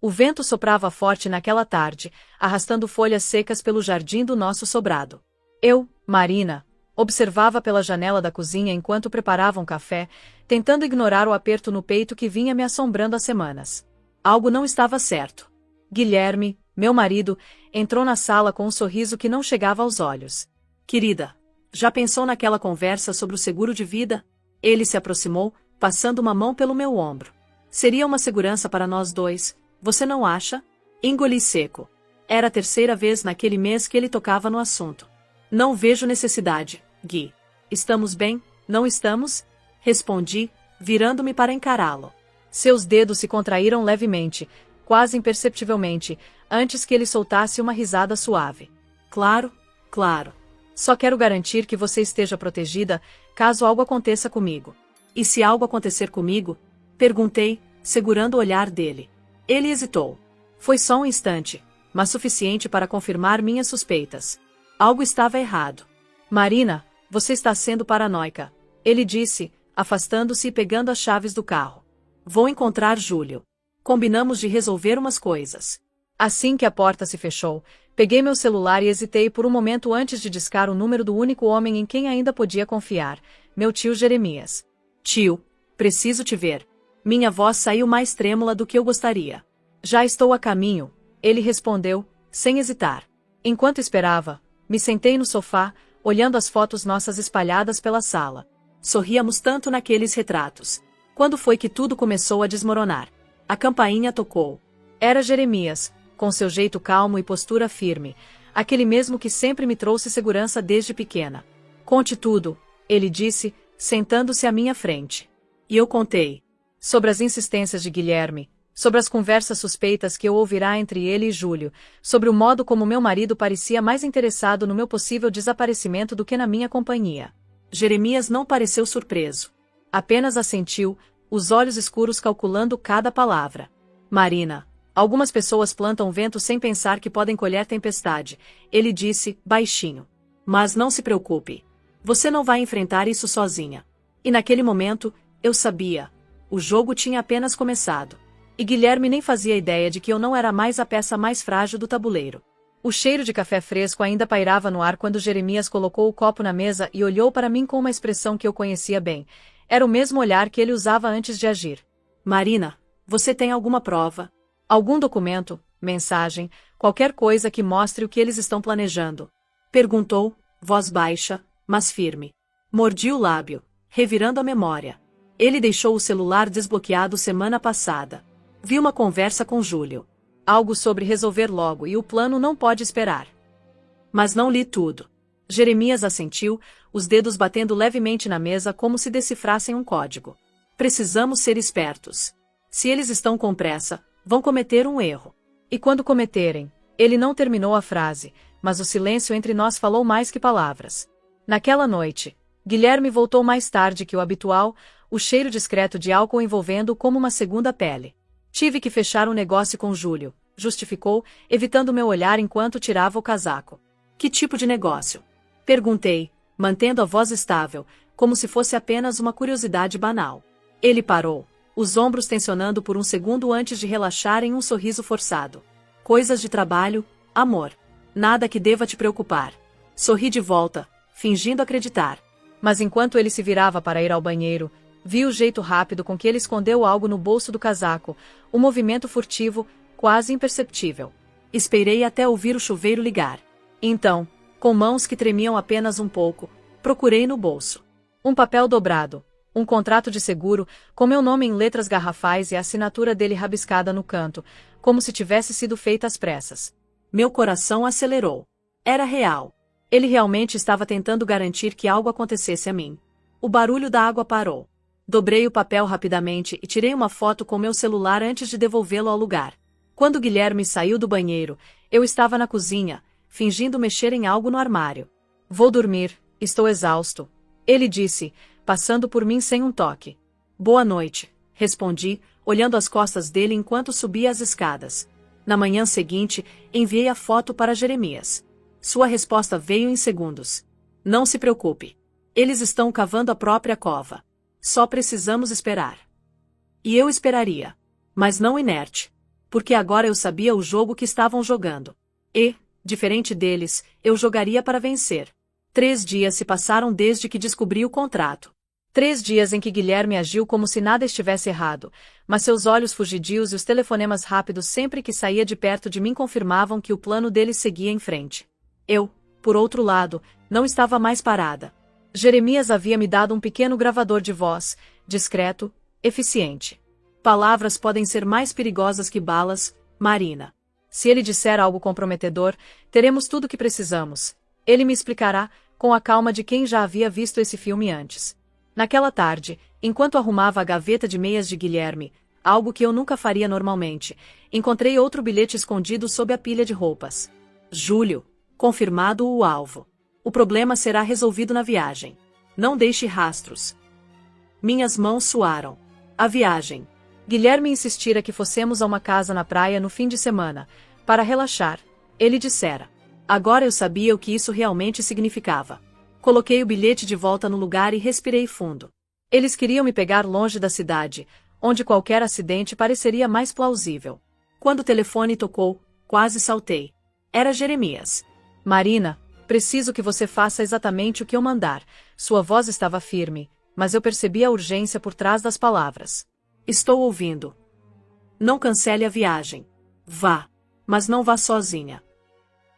O vento soprava forte naquela tarde, arrastando folhas secas pelo jardim do nosso sobrado. Eu, Marina, observava pela janela da cozinha enquanto preparavam café, tentando ignorar o aperto no peito que vinha me assombrando há semanas. Algo não estava certo. Guilherme, meu marido, entrou na sala com um sorriso que não chegava aos olhos. Querida, já pensou naquela conversa sobre o seguro de vida? Ele se aproximou, passando uma mão pelo meu ombro. Seria uma segurança para nós dois, você não acha? Engoli seco. Era a terceira vez naquele mês que ele tocava no assunto. Não vejo necessidade, Gui. Estamos bem, não estamos? Respondi, virando-me para encará-lo. Seus dedos se contraíram levemente, quase imperceptivelmente, antes que ele soltasse uma risada suave. Claro, claro. Só quero garantir que você esteja protegida, caso algo aconteça comigo. E se algo acontecer comigo? Perguntei, segurando o olhar dele. Ele hesitou. Foi só um instante, mas suficiente para confirmar minhas suspeitas. Algo estava errado. Marina, você está sendo paranoica, ele disse, afastando-se e pegando as chaves do carro. Vou encontrar Júlio. Combinamos de resolver umas coisas. Assim que a porta se fechou, peguei meu celular e hesitei por um momento antes de discar o número do único homem em quem ainda podia confiar, meu tio Jeremias. Tio, preciso te ver. Minha voz saiu mais trêmula do que eu gostaria. Já estou a caminho, ele respondeu, sem hesitar. Enquanto esperava, me sentei no sofá, olhando as fotos nossas espalhadas pela sala. Sorríamos tanto naqueles retratos. Quando foi que tudo começou a desmoronar? A campainha tocou. Era Jeremias, com seu jeito calmo e postura firme, aquele mesmo que sempre me trouxe segurança desde pequena. Conte tudo, ele disse, sentando-se à minha frente. E eu contei. Sobre as insistências de Guilherme, sobre as conversas suspeitas que eu ouvirá entre ele e Júlio, sobre o modo como meu marido parecia mais interessado no meu possível desaparecimento do que na minha companhia. Jeremias não pareceu surpreso. Apenas assentiu, os olhos escuros calculando cada palavra. Marina, algumas pessoas plantam vento sem pensar que podem colher tempestade, ele disse, baixinho. Mas não se preocupe. Você não vai enfrentar isso sozinha. E naquele momento, eu sabia. O jogo tinha apenas começado. E Guilherme nem fazia ideia de que eu não era mais a peça mais frágil do tabuleiro. O cheiro de café fresco ainda pairava no ar quando Jeremias colocou o copo na mesa e olhou para mim com uma expressão que eu conhecia bem. Era o mesmo olhar que ele usava antes de agir. Marina, você tem alguma prova? Algum documento, mensagem, qualquer coisa que mostre o que eles estão planejando? Perguntou, voz baixa, mas firme. Mordi o lábio, revirando a memória. Ele deixou o celular desbloqueado semana passada. Vi uma conversa com Júlio. Algo sobre resolver logo e o plano não pode esperar. Mas não li tudo. Jeremias assentiu, os dedos batendo levemente na mesa como se decifrassem um código. Precisamos ser espertos. Se eles estão com pressa, vão cometer um erro. E quando cometerem, ele não terminou a frase, mas o silêncio entre nós falou mais que palavras. Naquela noite, Guilherme voltou mais tarde que o habitual, o cheiro discreto de álcool envolvendo como uma segunda pele. Tive que fechar um negócio com Júlio, justificou, evitando meu olhar enquanto tirava o casaco. Que tipo de negócio? Perguntei, mantendo a voz estável, como se fosse apenas uma curiosidade banal. Ele parou, os ombros tensionando por um segundo antes de relaxar em um sorriso forçado. Coisas de trabalho, amor. Nada que deva te preocupar. Sorri de volta, fingindo acreditar. Mas enquanto ele se virava para ir ao banheiro, vi o jeito rápido com que ele escondeu algo no bolso do casaco, um movimento furtivo, quase imperceptível. Esperei até ouvir o chuveiro ligar. Então, com mãos que tremiam apenas um pouco, procurei no bolso. Um papel dobrado, um contrato de seguro, com meu nome em letras garrafais e a assinatura dele rabiscada no canto, como se tivesse sido feita às pressas. Meu coração acelerou. Era real. Ele realmente estava tentando garantir que algo acontecesse a mim. O barulho da água parou. Dobrei o papel rapidamente e tirei uma foto com meu celular antes de devolvê-lo ao lugar. Quando Guilherme saiu do banheiro, eu estava na cozinha, fingindo mexer em algo no armário. Vou dormir, estou exausto. Ele disse, passando por mim sem um toque. Boa noite, respondi, olhando as costas dele enquanto subia as escadas. Na manhã seguinte, enviei a foto para Jeremias. Sua resposta veio em segundos. Não se preocupe. Eles estão cavando a própria cova. Só precisamos esperar. E eu esperaria. Mas não inerte. porque agora eu sabia o jogo que estavam jogando. E, diferente deles, eu jogaria para vencer. 3 dias se passaram desde que descobri o contrato. 3 dias em que Guilherme agiu como se nada estivesse errado, mas seus olhos fugidios e os telefonemas rápidos sempre que saía de perto de mim confirmavam que o plano dele seguia em frente. Eu, por outro lado, não estava mais parada. Jeremias havia me dado um pequeno gravador de voz, discreto, eficiente. Palavras podem ser mais perigosas que balas, Marina. Se ele disser algo comprometedor, teremos tudo o que precisamos. Ele me explicará, com a calma de quem já havia visto esse filme antes. Naquela tarde, enquanto arrumava a gaveta de meias de Guilherme, algo que eu nunca faria normalmente, encontrei outro bilhete escondido sob a pilha de roupas. Júlio, confirmado o alvo. O problema será resolvido na viagem. Não deixe rastros. Minhas mãos suaram. A viagem. Guilherme insistira que fossemos a uma casa na praia no fim de semana, para relaxar, ele dissera. Agora eu sabia o que isso realmente significava. Coloquei o bilhete de volta no lugar e respirei fundo. Eles queriam me pegar longe da cidade, onde qualquer acidente pareceria mais plausível. Quando o telefone tocou, quase saltei. Era Jeremias. Marina, preciso que você faça exatamente o que eu mandar. Sua voz estava firme, mas eu percebi a urgência por trás das palavras. Estou ouvindo. Não cancele a viagem. Vá. Mas não vá sozinha.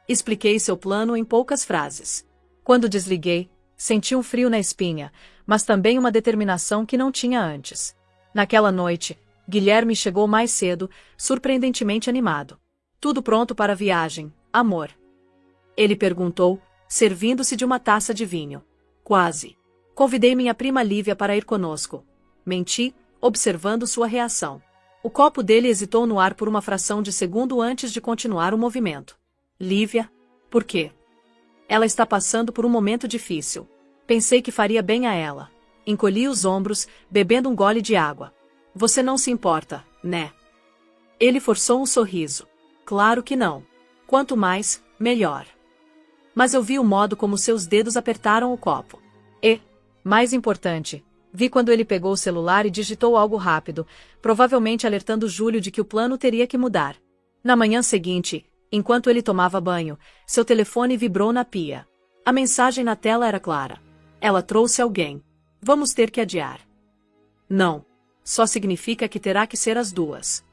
Expliquei seu plano em poucas frases. Quando desliguei, senti um frio na espinha, mas também uma determinação que não tinha antes. Naquela noite, Guilherme chegou mais cedo, surpreendentemente animado. Tudo pronto para a viagem, amor? Ele perguntou, servindo-se de uma taça de vinho. Quase. Convidei minha prima Lívia para ir conosco. Menti, observando sua reação. O copo dele hesitou no ar por uma fração de segundo antes de continuar o movimento. Lívia? Por quê? Ela está passando por um momento difícil. Pensei que faria bem a ela. Encolhi os ombros, bebendo um gole de água. Você não se importa, né? Ele forçou um sorriso. Claro que não. Quanto mais, melhor. Mas eu vi o modo como seus dedos apertaram o copo. E, mais importante, vi quando ele pegou o celular e digitou algo rápido, provavelmente alertando Júlio de que o plano teria que mudar. Na manhã seguinte, enquanto ele tomava banho, seu telefone vibrou na pia. A mensagem na tela era clara. Ela trouxe alguém. Vamos ter que adiar. Não. Só significa que terá que ser as duas.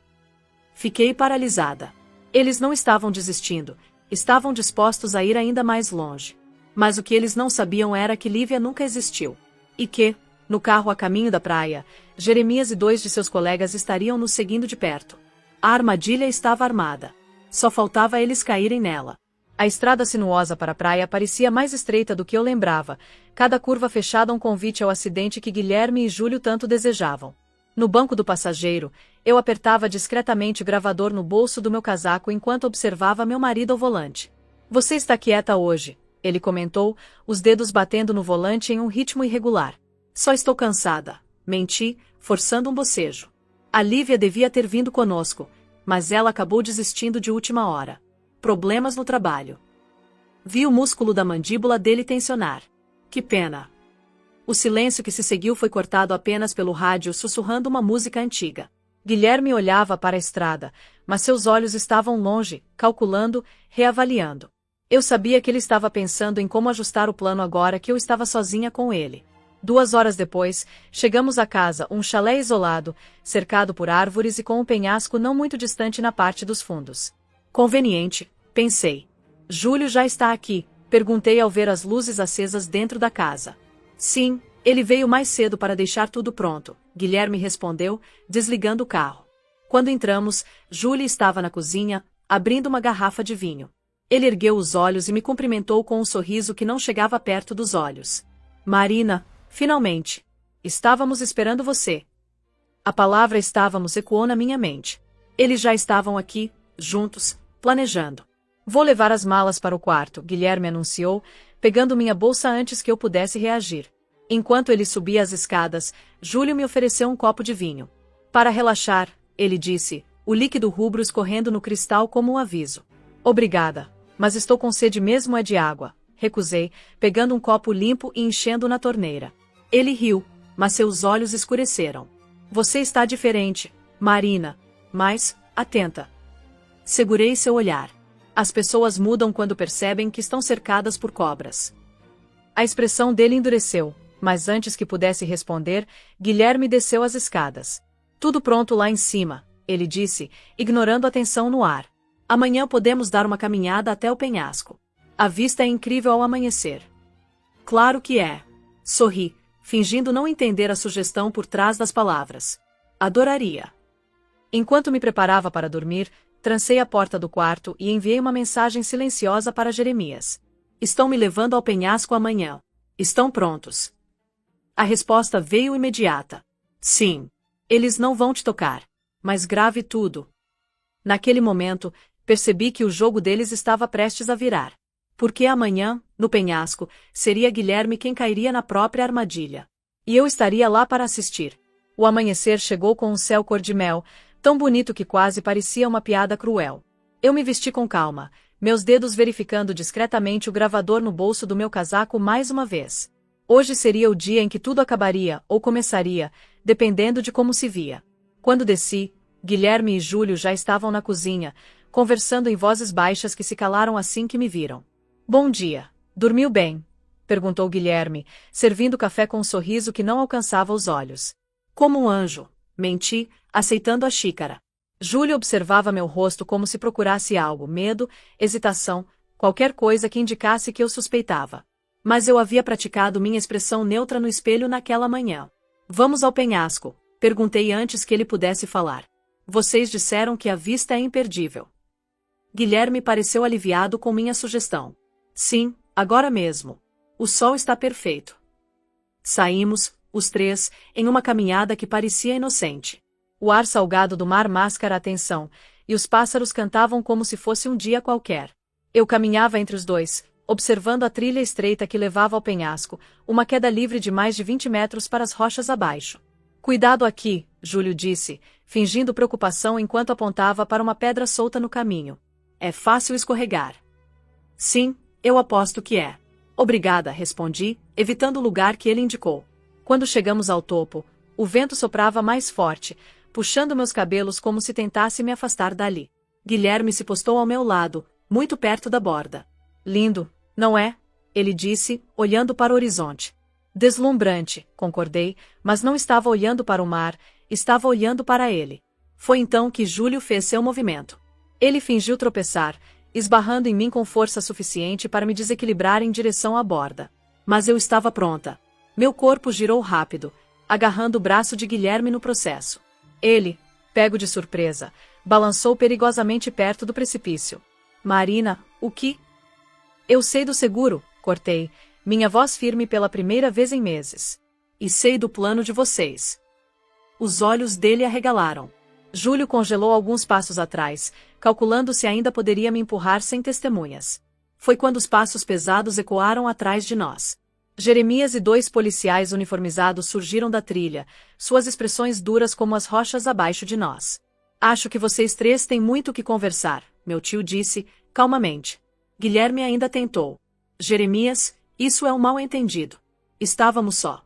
Fiquei paralisada. Eles não estavam desistindo, estavam dispostos a ir ainda mais longe. Mas o que eles não sabiam era que Lívia nunca existiu. E que, no carro a caminho da praia, Jeremias e 2 de seus colegas estariam nos seguindo de perto. A armadilha estava armada. Só faltava eles caírem nela. A estrada sinuosa para a praia parecia mais estreita do que eu lembrava, cada curva fechada um convite ao acidente que Guilherme e Júlio tanto desejavam. No banco do passageiro, eu apertava discretamente o gravador no bolso do meu casaco enquanto observava meu marido ao volante. Você está quieta hoje, ele comentou, os dedos batendo no volante em um ritmo irregular. Só estou cansada, menti, forçando um bocejo. A Lívia devia ter vindo conosco, mas ela acabou desistindo de última hora. Problemas no trabalho. Vi o músculo da mandíbula dele tensionar. Que pena. O silêncio que se seguiu foi cortado apenas pelo rádio sussurrando uma música antiga. Guilherme olhava para a estrada, mas seus olhos estavam longe, calculando, reavaliando. Eu sabia que ele estava pensando em como ajustar o plano agora que eu estava sozinha com ele. 2 horas depois, chegamos à casa, um chalé isolado, cercado por árvores e com um penhasco não muito distante na parte dos fundos. Conveniente, pensei. Júlio já está aqui, perguntei ao ver as luzes acesas dentro da casa. Sim, ele veio mais cedo para deixar tudo pronto, Guilherme respondeu, desligando o carro. Quando entramos, Júlio estava na cozinha, abrindo uma garrafa de vinho. Ele ergueu os olhos e me cumprimentou com um sorriso que não chegava perto dos olhos. Marina, finalmente. Estávamos esperando você. A palavra estávamos ecoou na minha mente. Eles já estavam aqui, juntos, planejando. Vou levar as malas para o quarto, Guilherme anunciou, pegando minha bolsa antes que eu pudesse reagir. Enquanto ele subia as escadas, Júlio me ofereceu um copo de vinho. Para relaxar, ele disse, o líquido rubro escorrendo no cristal como um aviso. Obrigada, mas estou com sede mesmo é de água, recusei, pegando um copo limpo e enchendo na torneira. Ele riu, mas seus olhos escureceram. Você está diferente, Marina. Mais, atenta. Segurei seu olhar. As pessoas mudam quando percebem que estão cercadas por cobras. A expressão dele endureceu, mas antes que pudesse responder, Guilherme desceu as escadas. Tudo pronto lá em cima, ele disse, ignorando a tensão no ar. Amanhã podemos dar uma caminhada até o penhasco. A vista é incrível ao amanhecer. Claro que é. Sorri, fingindo não entender a sugestão por trás das palavras. Adoraria. Enquanto me preparava para dormir, trancei a porta do quarto e enviei uma mensagem silenciosa para Jeremias. Estão me levando ao penhasco amanhã. Estão prontos? A resposta veio imediata. Sim. Eles não vão te tocar. Mas grave tudo. Naquele momento, percebi que o jogo deles estava prestes a virar. Porque amanhã, no penhasco, seria Guilherme quem cairia na própria armadilha. E eu estaria lá para assistir. O amanhecer chegou com um céu cor-de-mel, tão bonito que quase parecia uma piada cruel. Eu me vesti com calma, meus dedos verificando discretamente o gravador no bolso do meu casaco mais uma vez. Hoje seria o dia em que tudo acabaria, ou começaria, dependendo de como se via. Quando desci, Guilherme e Júlio já estavam na cozinha, conversando em vozes baixas que se calaram assim que me viram. Bom dia. Dormiu bem? Perguntou Guilherme, servindo café com um sorriso que não alcançava os olhos. Como um anjo. Menti, aceitando a xícara. Júlio observava meu rosto como se procurasse algo, medo, hesitação, qualquer coisa que indicasse que eu suspeitava. Mas eu havia praticado minha expressão neutra no espelho naquela manhã. Vamos ao penhasco, perguntei antes que ele pudesse falar. Vocês disseram que a vista é imperdível. Guilherme pareceu aliviado com minha sugestão. Sim, agora mesmo. O sol está perfeito. Saímos, os três, em uma caminhada que parecia inocente. O ar salgado do mar mascara a atenção, e os pássaros cantavam como se fosse um dia qualquer. Eu caminhava entre os dois, observando a trilha estreita que levava ao penhasco, uma queda livre de mais de 20 metros para as rochas abaixo. Cuidado aqui, Júlio disse, fingindo preocupação enquanto apontava para uma pedra solta no caminho. É fácil escorregar. Sim, eu aposto que é. Obrigada, respondi, evitando o lugar que ele indicou. Quando chegamos ao topo, o vento soprava mais forte, puxando meus cabelos como se tentasse me afastar dali. Guilherme se postou ao meu lado, muito perto da borda. Lindo, não é? Ele disse, olhando para o horizonte. Deslumbrante, concordei, mas não estava olhando para o mar, estava olhando para ele. Foi então que Júlio fez seu movimento. Ele fingiu tropeçar, esbarrando em mim com força suficiente para me desequilibrar em direção à borda. Mas eu estava pronta. Meu corpo girou rápido, agarrando o braço de Guilherme no processo. Ele, pego de surpresa, balançou perigosamente perto do precipício. Marina, o que? Eu sei do seguro, cortei, minha voz firme pela primeira vez em meses. E sei do plano de vocês. Os olhos dele arregalaram. Júlio congelou alguns passos atrás, calculando se ainda poderia me empurrar sem testemunhas. Foi quando os passos pesados ecoaram atrás de nós. Jeremias e 2 policiais uniformizados surgiram da trilha, suas expressões duras como as rochas abaixo de nós. Acho que vocês 3 têm muito o que conversar, meu tio disse, calmamente. Guilherme ainda tentou. Jeremias, isso é um mal-entendido. Estávamos só.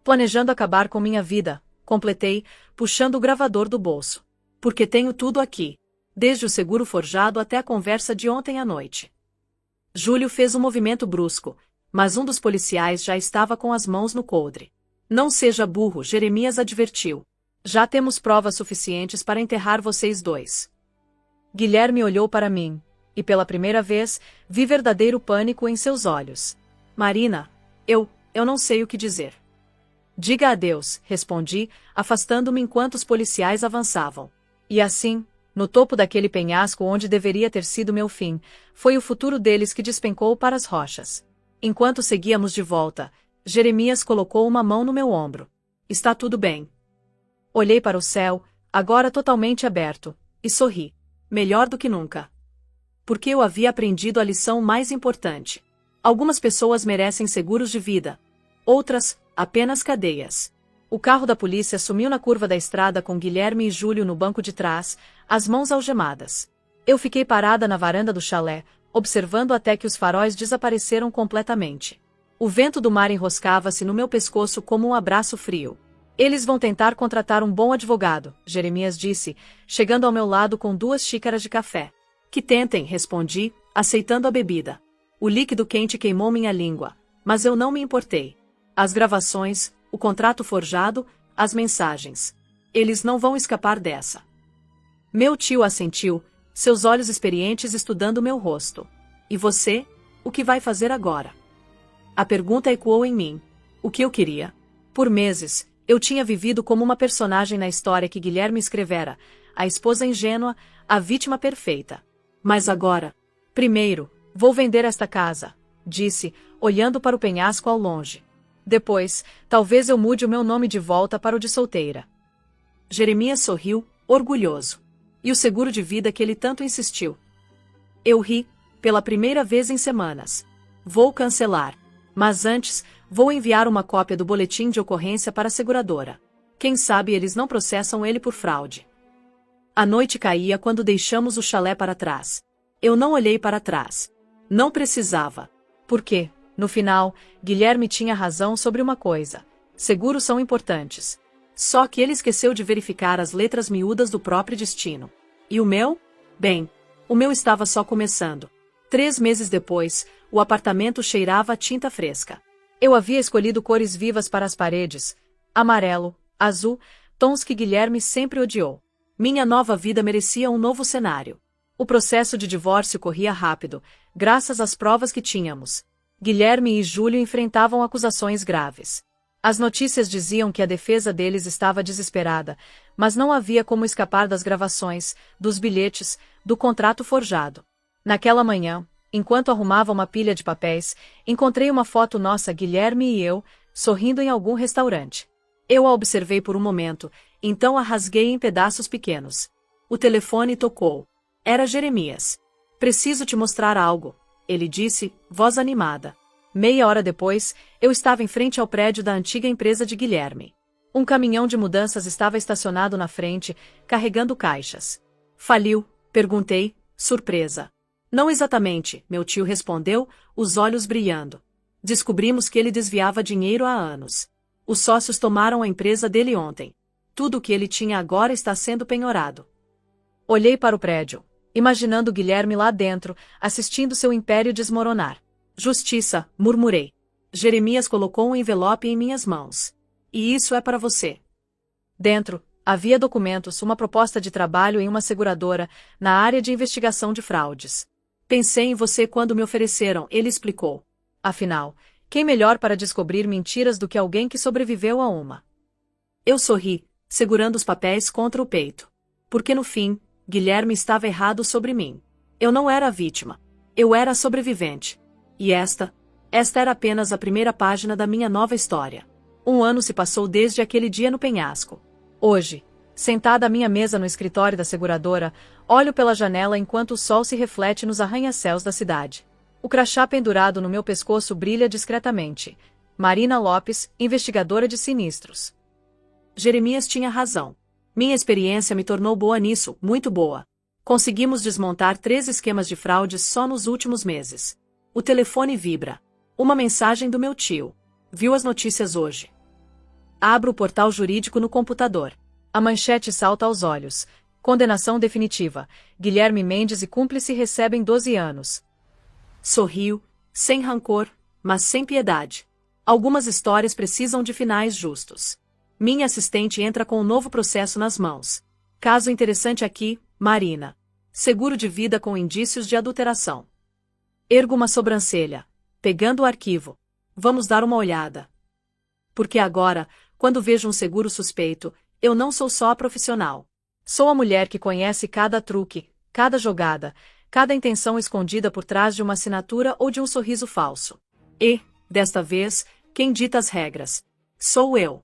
Planejando acabar com minha vida, completei, puxando o gravador do bolso. Porque tenho tudo aqui. Desde o seguro forjado até a conversa de ontem à noite. Júlio fez um movimento brusco, mas um dos policiais já estava com as mãos no coldre. Não seja burro, Jeremias advertiu. Já temos provas suficientes para enterrar vocês 2. Guilherme olhou para mim, e pela primeira vez, vi verdadeiro pânico em seus olhos. Marina, eu não sei o que dizer. Diga adeus, respondi, afastando-me enquanto os policiais avançavam. E assim, no topo daquele penhasco onde deveria ter sido meu fim, foi o futuro deles que despencou para as rochas. Enquanto seguíamos de volta, Jeremias colocou uma mão no meu ombro. Está tudo bem. Olhei para o céu, agora totalmente aberto, e sorri. Melhor do que nunca. Porque eu havia aprendido a lição mais importante. Algumas pessoas merecem seguros de vida. Outras, apenas cadeias. O carro da polícia sumiu na curva da estrada com Guilherme e Júlio no banco de trás, as mãos algemadas. Eu fiquei parada na varanda do chalé, observando até que os faróis desapareceram completamente. O vento do mar enroscava-se no meu pescoço como um abraço frio. Eles vão tentar contratar um bom advogado, Jeremias disse, chegando ao meu lado com 2 xícaras de café. Que tentem, respondi, aceitando a bebida. O líquido quente queimou minha língua, mas eu não me importei. As gravações, o contrato forjado, as mensagens. Eles não vão escapar dessa. Meu tio assentiu, seus olhos experientes estudando meu rosto. E você? O que vai fazer agora? A pergunta ecoou em mim. O que eu queria? Por meses, eu tinha vivido como uma personagem na história que Guilherme escrevera, a esposa ingênua, a vítima perfeita. Mas agora, primeiro, vou vender esta casa, disse, olhando para o penhasco ao longe. Depois, talvez eu mude o meu nome de volta para o de solteira. Jeremias sorriu, orgulhoso. E o seguro de vida que ele tanto insistiu? Eu ri, pela primeira vez em semanas. Vou cancelar. Mas antes, vou enviar uma cópia do boletim de ocorrência para a seguradora. Quem sabe eles não processam ele por fraude. A noite caía quando deixamos o chalé para trás. Eu não olhei para trás. Não precisava. Por quê? No final, Guilherme tinha razão sobre uma coisa. Seguros são importantes. Só que ele esqueceu de verificar as letras miúdas do próprio destino. E o meu? Bem, o meu estava só começando. 3 meses depois, o apartamento cheirava a tinta fresca. Eu havia escolhido cores vivas para as paredes. Amarelo, azul, tons que Guilherme sempre odiou. Minha nova vida merecia um novo cenário. O processo de divórcio corria rápido, graças às provas que tínhamos. Guilherme e Júlio enfrentavam acusações graves. As notícias diziam que a defesa deles estava desesperada, mas não havia como escapar das gravações, dos bilhetes, do contrato forjado. Naquela manhã, enquanto arrumava uma pilha de papéis, encontrei uma foto nossa, Guilherme e eu, sorrindo em algum restaurante. Eu a observei por um momento, então a rasguei em pedaços pequenos. O telefone tocou. Era Jeremias. Preciso te mostrar algo, ele disse, voz animada. Meia hora depois, eu estava em frente ao prédio da antiga empresa de Guilherme. Um caminhão de mudanças estava estacionado na frente, carregando caixas. Faliu? Perguntei, surpresa. Não exatamente, meu tio respondeu, os olhos brilhando. Descobrimos que ele desviava dinheiro há anos. Os sócios tomaram a empresa dele ontem. Tudo o que ele tinha agora está sendo penhorado. Olhei para o prédio, imaginando Guilherme lá dentro, assistindo seu império desmoronar. Justiça, murmurei. Jeremias colocou um envelope em minhas mãos. E isso é para você. Dentro, havia documentos, uma proposta de trabalho em uma seguradora, na área de investigação de fraudes. Pensei em você quando me ofereceram, ele explicou. Afinal, quem melhor para descobrir mentiras do que alguém que sobreviveu a uma? Eu sorri, segurando os papéis contra o peito. Porque no fim, Guilherme estava errado sobre mim. Eu não era a vítima. Eu era a sobrevivente. E esta era apenas a primeira página da minha nova história. 1 ano se passou desde aquele dia no penhasco. Hoje, sentada à minha mesa no escritório da seguradora, olho pela janela enquanto o sol se reflete nos arranha-céus da cidade. O crachá pendurado no meu pescoço brilha discretamente. Marina Lopes, investigadora de sinistros. Jeremias tinha razão. Minha experiência me tornou boa nisso, muito boa. Conseguimos desmontar 3 esquemas de fraudes só nos últimos meses. O telefone vibra. Uma mensagem do meu tio. Viu as notícias hoje. Abro o portal jurídico no computador. A manchete salta aos olhos. Condenação definitiva. Guilherme Mendes e cúmplice recebem 12 anos. Sorrio, sem rancor, mas sem piedade. Algumas histórias precisam de finais justos. Minha assistente entra com um novo processo nas mãos. Caso interessante aqui, Marina. Seguro de vida com indícios de adulteração. Ergo uma sobrancelha. Pegando o arquivo. Vamos dar uma olhada. Porque agora, quando vejo um seguro suspeito, eu não sou só a profissional. Sou a mulher que conhece cada truque, cada jogada, cada intenção escondida por trás de uma assinatura ou de um sorriso falso. E, desta vez, quem dita as regras? Sou eu.